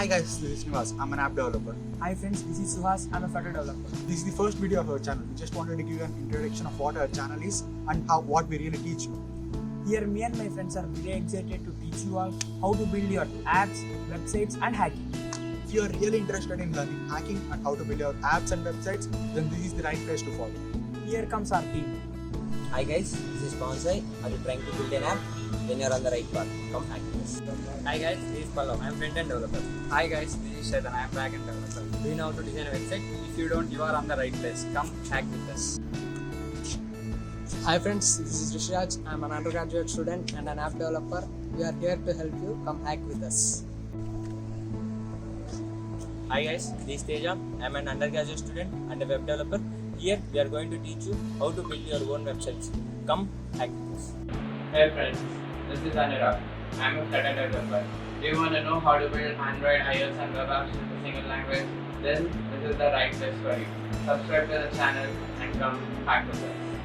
Hi guys, this is Nivas. I'm an app developer. Hi friends, this is Suhas. I'm a Flutter developer. This is the first video of our channel. We just wanted to give you an introduction of what our channel is and what we really teach you. Here, me and my friends are very excited to teach you all how to build your apps, websites, and hacking. If you are really interested in learning hacking and how to build your apps and websites, then this is the right place to follow. Here comes our team. Hi guys, this is Pansai. Are you trying to build an app? Then you're on the right path. Come hack this. Hi guys, this is Pallav. I'm front-end developer. Hi guys, this is Shaitan. I'm back-end developer. Do you know how to design a website? If you don't, you are on the right place. Come hack with us. Hi friends, this is Rishraj. I'm an undergraduate student and an app developer. We are here to help you. Come hack with us. Hi guys, this is Teja. I'm an undergraduate student and a web developer. Here we are going to teach you how to build your own websites. Come hack with us. Hey friends, this is Anurag. I'm a Flutter developer. Do you want to know how to build Android, iOS and web apps in a single language? Then this is the right place for you. Subscribe to the channel and come hack with us.